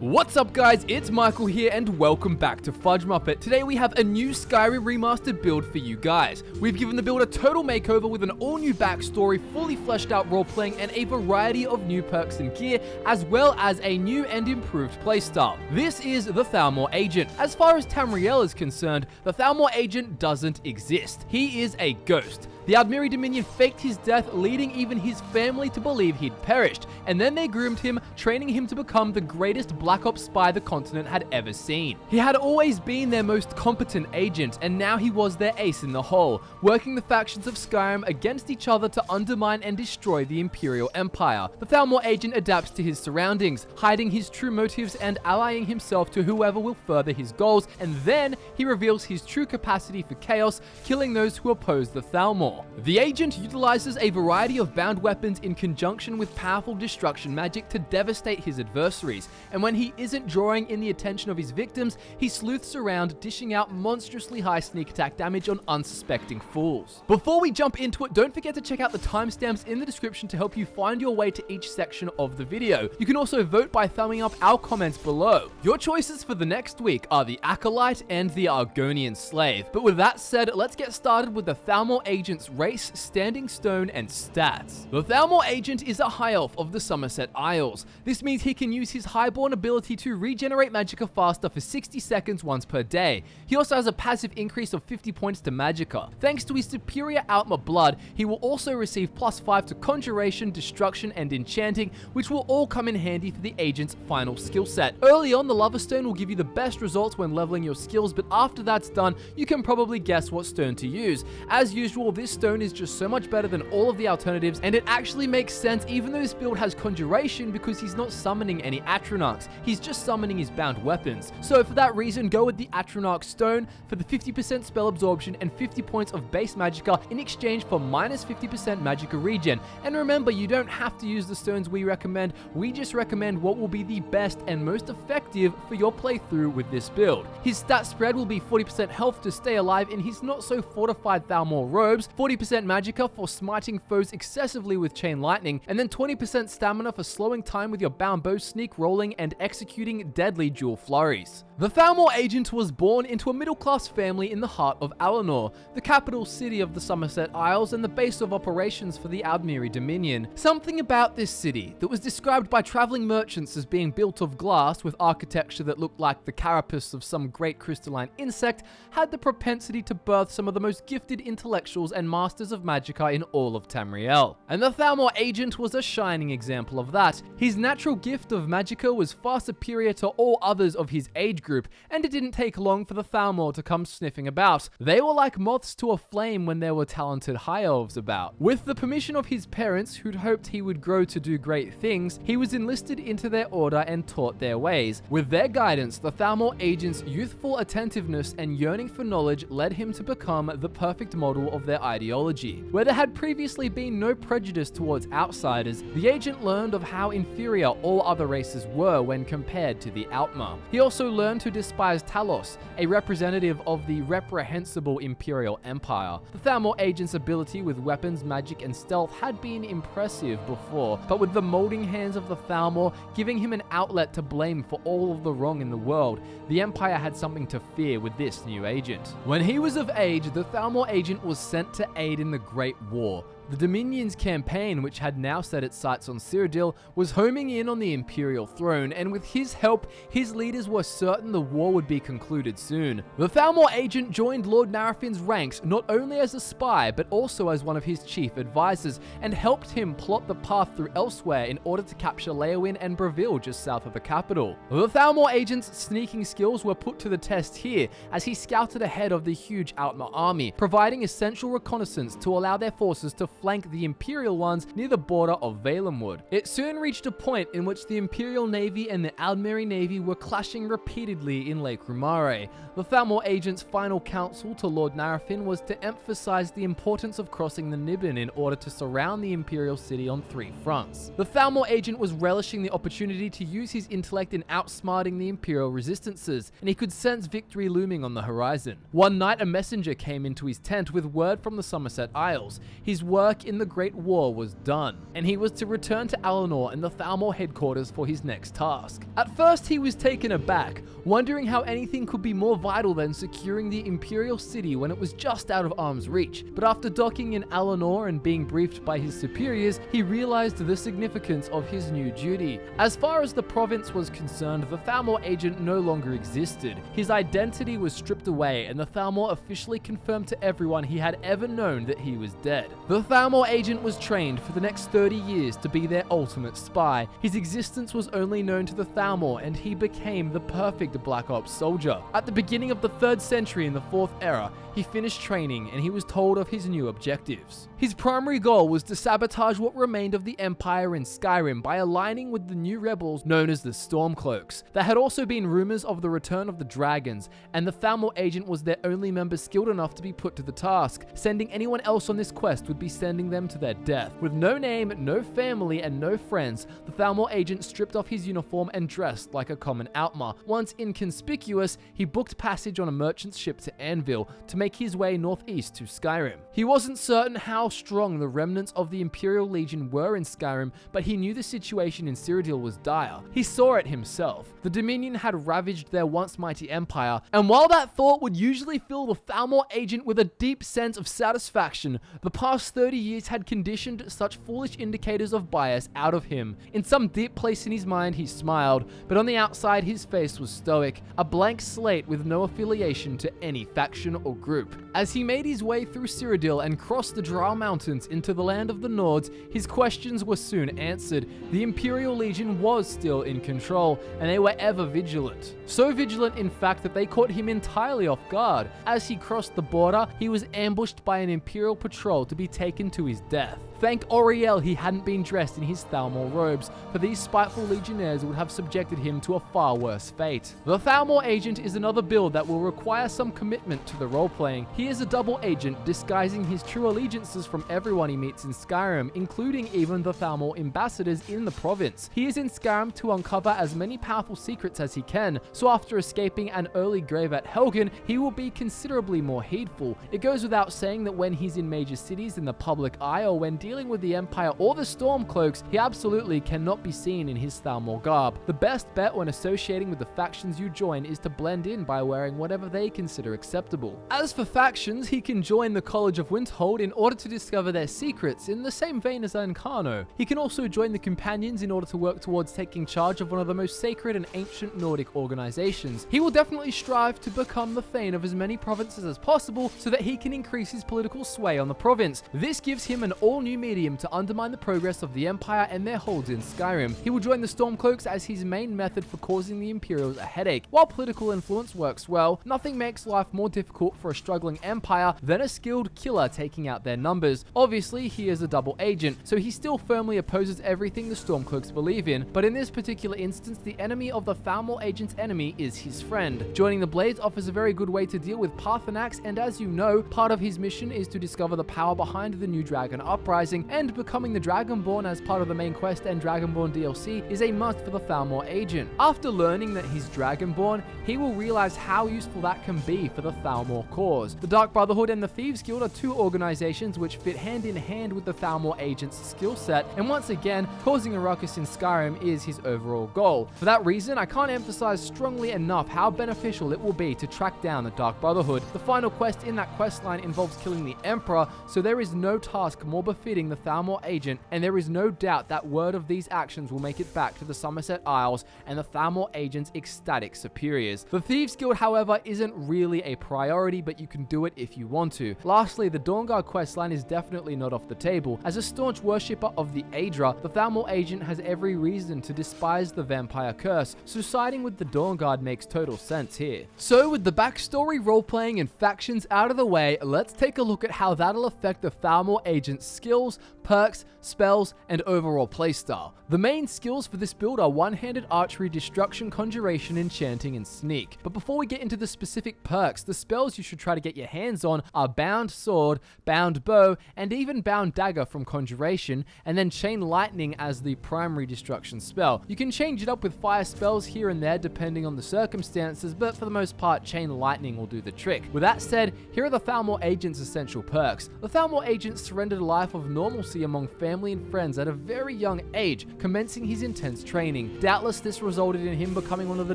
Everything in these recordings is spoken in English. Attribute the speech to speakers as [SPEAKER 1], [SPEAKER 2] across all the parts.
[SPEAKER 1] What's up guys, it's Michael here and welcome back to FudgeMuppet. Today we have a new Skyrim Remastered build for you guys. We've given the build a total makeover with an all new backstory, fully fleshed out roleplaying, and a variety of new perks and gear, as well as a new and improved playstyle. This is the Thalmor Agent. As far as Tamriel is concerned, the Thalmor Agent doesn't exist. He is a ghost. The Aldmeri Dominion faked his death, leading even his family to believe he'd perished, and then they groomed him, training him to become the greatest Black Ops spy the continent had ever seen. He had always been their most competent agent, and now he was their ace in the hole, working the factions of Skyrim against each other to undermine and destroy the Imperial Empire. The Thalmor Agent adapts to his surroundings, hiding his true motives and allying himself to whoever will further his goals, and then he reveals his true capacity for chaos, killing those who oppose the Thalmor. The agent utilizes a variety of bound weapons in conjunction with powerful destruction magic to devastate his adversaries, and when he isn't drawing in the attention of his victims, he sleuths around, dishing out monstrously high sneak attack damage on unsuspecting fools. Before we jump into it, don't forget to check out the timestamps in the description to help you find your way to each section of the video. You can also vote by thumbing up our comments below. Your choices for the next week are the Acolyte and the Argonian Slave. But with that said, let's get started with the Thalmor Agent's race, standing stone, and stats. The Thalmor Agent is a high elf of the Somerset Isles. This means he can use his highborn ability to regenerate magicka faster for 60 seconds once per day. He also has a passive increase of 50 points to magicka. Thanks to his superior Aldmeri blood, he will also receive +5 to conjuration, destruction, and enchanting, which will all come in handy for the agent's final skill set. Early on, the Lava Stone will give you the best results when leveling your skills, but after that's done, you can probably guess what stone to use. As usual, this stone is just so much better than all of the alternatives, and it actually makes sense even though this build has conjuration because he's not summoning any Atronachs, he's just summoning his bound weapons. So for that reason, go with the Atronach stone for the 50% spell absorption and 50 points of base magicka in exchange for -50% magicka regen. And remember, you don't have to use the stones we recommend, we just recommend what will be the best and most effective for your playthrough with this build. His stat spread will be 40% health to stay alive in his not so fortified Thalmor robes, 40% magicka for smiting foes excessively with chain lightning, and then 20% stamina for slowing time with your bound bow sneak, rolling, and executing deadly dual flurries. The Thalmor Agent was born into a middle-class family in the heart of Alinor, the capital city of the Somerset Isles and the base of operations for the Aldmeri Dominion. Something about this city that was described by traveling merchants as being built of glass with architecture that looked like the carapace of some great crystalline insect had the propensity to birth some of the most gifted intellectuals and masters of magicka in all of Tamriel. And the Thalmor Agent was a shining example of that. His natural gift of magicka was far superior to all others of his age group, and it didn't take long for the Thalmor to come sniffing about. They were like moths to a flame when there were talented high elves about. With the permission of his parents, who'd hoped he would grow to do great things, he was enlisted into their order and taught their ways. With their guidance, the Thalmor Agent's youthful attentiveness and yearning for knowledge led him to become the perfect model of their ideology. Where there had previously been no prejudice towards outsiders, the agent learned of how inferior all other races were when compared to the Aldmeri. He also learned to despise Talos, a representative of the reprehensible Imperial Empire. The Thalmor Agent's ability with weapons, magic, and stealth had been impressive before, but with the molding hands of the Thalmor giving him an outlet to blame for all of the wrong in the world, the Empire had something to fear with this new agent. When he was of age, the Thalmor Agent was sent to aid in the Great War. The Dominion's campaign, which had now set its sights on Cyrodiil, was homing in on the Imperial throne, and with his help, his leaders were certain the war would be concluded soon. The Thalmor Agent joined Lord Narafin's ranks not only as a spy, but also as one of his chief advisors, and helped him plot the path through elsewhere in order to capture Leowyn and Breville just south of the capital. The Thalmor Agent's sneaking skills were put to the test here, as he scouted ahead of the huge Aldmeri army, providing essential reconnaissance to allow their forces to flank the Imperial ones near the border of Valenwood. It soon reached a point in which the Imperial Navy and the Aldmeri Navy were clashing repeatedly in Lake Rumare. The Thalmor Agent's final counsel to Lord Narafin was to emphasize the importance of crossing the Niben in order to surround the Imperial city on 3 fronts. The Thalmor Agent was relishing the opportunity to use his intellect in outsmarting the Imperial resistances, and he could sense victory looming on the horizon. One night, a messenger came into his tent with word from the Somerset Isles. His word work in the Great War was done, and he was to return to Alinor and the Thalmor headquarters for his next task. At first he was taken aback, wondering how anything could be more vital than securing the Imperial City when it was just out of arm's reach, but after docking in Alinor and being briefed by his superiors, he realized the significance of his new duty. As far as the province was concerned, the Thalmor agent no longer existed. His identity was stripped away, and the Thalmor officially confirmed to everyone he had ever known that he was dead. The Thalmor agent was trained for the next 30 years to be their ultimate spy. His existence was only known to the Thalmor, and he became the perfect Black Ops soldier. At the beginning of the 3rd century in the 4th era, he finished training and he was told of his new objectives. His primary goal was to sabotage what remained of the Empire in Skyrim by aligning with the new rebels known as the Stormcloaks. There had also been rumors of the return of the dragons, and the Thalmor agent was their only member skilled enough to be put to the task. Sending anyone else on this quest would be sending them to their death. With no name, no family, and no friends, the Thalmor agent stripped off his uniform and dressed like a common outlaw. Once inconspicuous, he booked passage on a merchant ship to Anvil to make his way northeast to Skyrim. He wasn't certain how strong the remnants of the Imperial Legion were in Skyrim, but he knew the situation in Cyrodiil was dire. He saw it himself. The Dominion had ravaged their once mighty empire, and while that thought would usually fill the Thalmor agent with a deep sense of satisfaction, the past 30 years had conditioned such foolish indicators of bias out of him. In some deep place in his mind, he smiled, but on the outside his face was stoic, a blank slate with no affiliation to any faction or group. As he made his way through Cyrodiil and crossed the Drow Mountains into the land of the Nords, his questions were soon answered. The Imperial Legion was still in control, and they were ever vigilant. So vigilant, in fact, that they caught him entirely off guard. As he crossed the border, he was ambushed by an Imperial patrol to be taken to his death. Thank Auriel he hadn't been dressed in his Thalmor robes, for these spiteful legionnaires would have subjected him to a far worse fate. The Thalmor agent is another build that will require some commitment to the roleplaying. He is a double agent, disguising his true allegiances from everyone he meets in Skyrim, including even the Thalmor ambassadors in the province. He is in Skyrim to uncover as many powerful secrets as he can, so after escaping an early grave at Helgen, he will be considerably more heedful. It goes without saying that when he's in major cities in the public eye, or when dealing with the Empire or the Stormcloaks, he absolutely cannot be seen in his Thalmor garb. The best bet when associating with the factions you join is to blend in by wearing whatever they consider acceptable. As for factions, he can join the College of Windhold in order to discover their secrets, in the same vein as Ancano. He can also join the Companions in order to work towards taking charge of one of the most sacred and ancient Nordic organizations. He will definitely strive to become the Thane of as many provinces as possible so that he can increase his political sway on the province. This gives him an all-new medium to undermine the progress of the Empire and their holds in Skyrim. He will join the Stormcloaks as his main method for causing the Imperials a headache. While political influence works well, nothing makes life more difficult for a struggling Empire than a skilled killer taking out their numbers. Obviously, he is a double agent, so he still firmly opposes everything the Stormcloaks believe in, but in this particular instance, the enemy of the Thalmor agent's enemy is his friend. Joining the Blades offers a very good way to deal with Parthenax, and as you know, part of his mission is to discover the power behind the new Dragon Uprising, and becoming the Dragonborn as part of the main quest and Dragonborn DLC is a must for the Thalmor agent. After learning that he's Dragonborn, he will realize how useful that can be for the Thalmor cause. The Dark Brotherhood and the Thieves Guild are two organizations which fit hand in hand with the Thalmor agent's skill set, and once again, causing a ruckus in Skyrim is his overall goal. For that reason, I can't emphasize strongly enough how beneficial it will be to track down the Dark Brotherhood. The final quest in that questline involves killing the Emperor, so there is no task more befitting the Thalmor agent, and there is no doubt that word of these actions will make it back to the Somerset Isles and the Thalmor agent's ecstatic superiors. The Thieves Guild, however, isn't really a priority, but you can do it if you want to. Lastly, the Dawnguard questline is definitely not off the table. As a staunch worshipper of the Aedra, the Thalmor agent has every reason to despise the vampire curse, so siding with the Dawnguard makes total sense here. So with the backstory, roleplaying, and factions out of the way, let's take a look at how that'll affect the Thalmor agent's skills, perks, spells, and overall playstyle. The main skills for this build are one-handed archery, destruction, conjuration, and enchanting, and sneak. But before we get into the specific perks, the spells you should try to get your hands on are Bound Sword, Bound Bow, and even Bound Dagger from Conjuration, and then Chain Lightning as the primary destruction spell. You can change it up with fire spells here and there depending on the circumstances, but for the most part, Chain Lightning will do the trick. With that said, here are the Thalmor Agent's essential perks. The Thalmor Agent surrendered a life of normalcy among family and friends at a very young age, commencing his intense training. Doubtless this resulted in him becoming one of the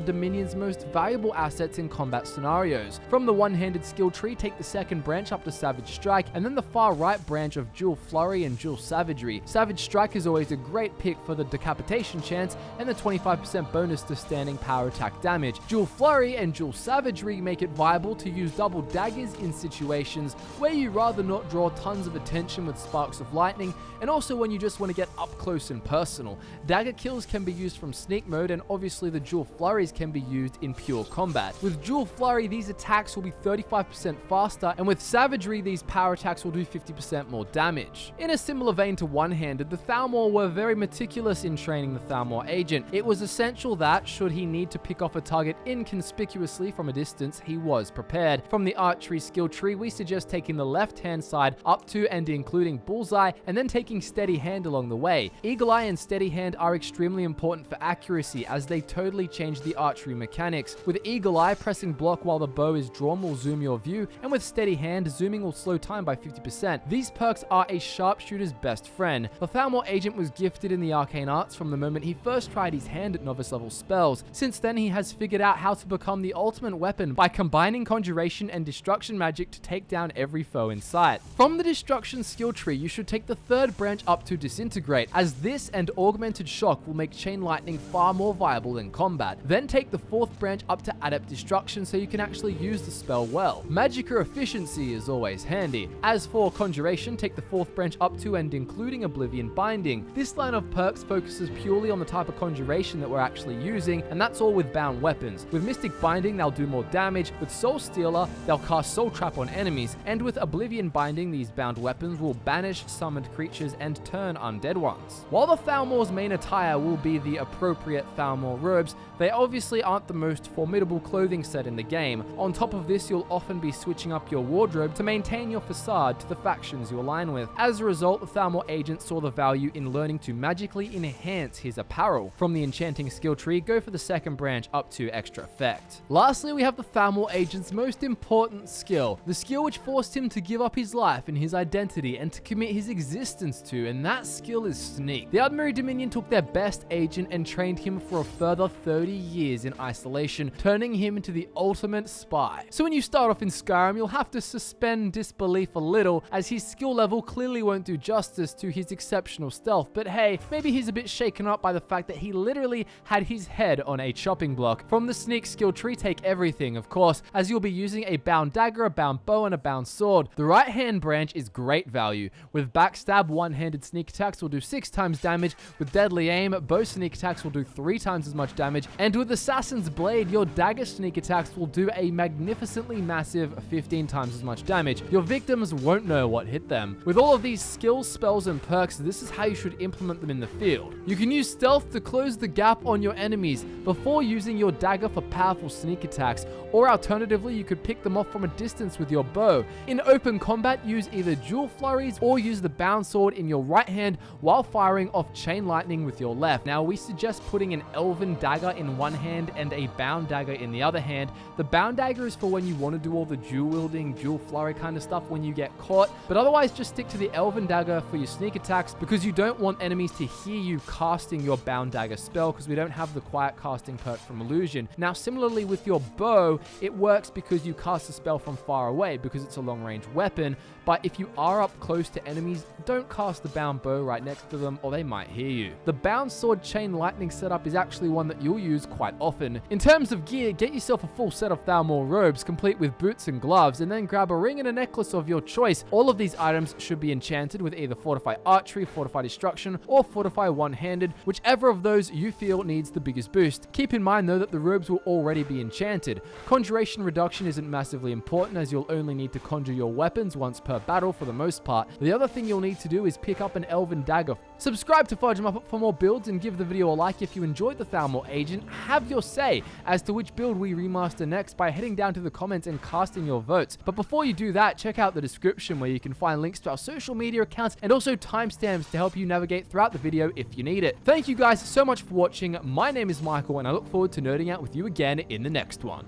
[SPEAKER 1] Dominion's most valuable assets in combat scenarios. From the one-handed skill tree, take the second branch up to Savage Strike, and then the far right branch of Dual Flurry and Dual Savagery. Savage Strike is always a great pick for the decapitation chance and the 25% bonus to standing power attack damage. Dual Flurry and Dual Savagery make it viable to use double daggers in situations where you rather not draw tons of attention with sparks of lightning, and also when you just want to get up close and personal. Dagger kills can be used from sneak mode, and obviously the Dual Flurries can be used in pure combat. With Dual Flurry, these attacks will be 35% faster, and with Savagery, these power attacks will do 50% more damage. In a similar vein to one-handed, the Thalmor were very meticulous in training the Thalmor Agent. It was essential that, should he need to pick off a target inconspicuously from a distance, he was prepared. From the archery skill tree, we suggest taking the left-hand side up to and including Bullseye, and then taking Steady Hand along the way. Eagle Eye and Steady Hand are extremely important for accuracy, as they totally change the archery mechanics. With Eagle Eye, pressing block while the bow is drawn will zoom your view, and with Steady Hand, zooming will slow time by 50%. These perks are a sharpshooter's best friend. The Thalmor Agent was gifted in the arcane arts from the moment he first tried his hand at novice level spells. Since then, he has figured out how to become the ultimate weapon by combining conjuration and destruction magic to take down every foe in sight. From the destruction skill tree, you should take the third branch up to Disintegrate, as this and Augmented Shock will make Chain Lightning far more viable in combat. Then take the fourth branch up to Adept Destruction so you can actually use the spell well. Magicka Efficiency is always handy. As for Conjuration, take the fourth branch up to and including Oblivion Binding. This line of perks focuses purely on the type of conjuration that we're actually using, and that's all with bound weapons. With Mystic Binding, they'll do more damage. With Soul Stealer, they'll cast Soul Trap on enemies, and with Oblivion Binding, these bound weapons will banish summoned creatures and turn undead ones. While the Thalmor's main attire will be the appropriate Thalmor robes, they obviously aren't the most formidable clothing set in the game. On top of this, you'll often be switching up your wardrobe to maintain your facade to the factions you align with. As a result, the Thalmor Agent saw the value in learning to magically enhance his apparel. From the enchanting skill tree, go for the second branch up to Extra Effect. Lastly, we have the Thalmor Agent's most important skill, the skill which forced him to give up his life and his identity and to commit his existence to, and that skill is Sneak. The Aldmeri Dominion took their best agent and trained him for a further 30 years in isolation, turning him into the ultimate spy. So when you start off in Skyrim, you'll have to suspend disbelief a little, as his skill level clearly won't do justice to his exceptional stealth, but hey, maybe he's a bit shaken up by the fact that he literally had his head on a chopping block. From the Sneak skill tree, take everything, of course, as you'll be using a bound dagger, a bound bow, and a bound sword. The right hand branch is great value. With backstab, one-handed sneak attacks will do 6 times damage. With deadly aim, bow sneak attacks will do 3 times as much damage. And with Assassin's Blade, your dagger sneak attacks will do a magnificently massive 15 times as much damage. Your victims won't know what hit them. With all of these skills, spells, and perks, this is how you should implement them in the field. You can use stealth to close the gap on your enemies before using your dagger for powerful sneak attacks, or alternatively, you could pick them off from a distance with your bow. In open combat, use either dual flurries or use the bound sword in your right hand while firing off chain lightning with your left. Now, we suggest putting an elven dagger in one hand and a bound dagger in the other hand. The bound dagger is for when you want to do all the dual wielding, dual flurry kind of stuff when you get caught, but otherwise just stick to the elven dagger for your sneak attacks, because you don't want enemies to hear you casting your bound dagger spell, because we don't have the quiet casting perk from illusion. Now, similarly with your bow, it works because you cast the spell from far away because it's a long range weapon, but if you are up close to enemies, don't cast the bound bow right next to them or they might hear you. The bound sword chain lightning setup is actually one that you'll use quite often. In terms of gear, get yourself a full set of Thalmor robes complete with boots and gloves, and then grab a ring and a necklace of your choice. All of these items should be enchanted with either Fortify Archery, Fortify Destruction, or Fortify One-Handed, whichever of those you feel needs the biggest boost. Keep in mind though that the robes will already be enchanted. Conjuration reduction isn't massively important, as you'll only need to conjure your weapons once per battle for the most part. The other thing you'll need to do is pick up an elven dagger. Subscribe to FudgeMuppet for more builds and give the video a like if you enjoyed the Thalmor Agent. Have your your say as to which build we remaster next by heading down to the comments and casting your votes. But before you do that, check out the description where you can find links to our social media accounts and also timestamps to help you navigate throughout the video if you need it. Thank you guys so much for watching. My name is Michael, and I look forward to nerding out with you again in the next one.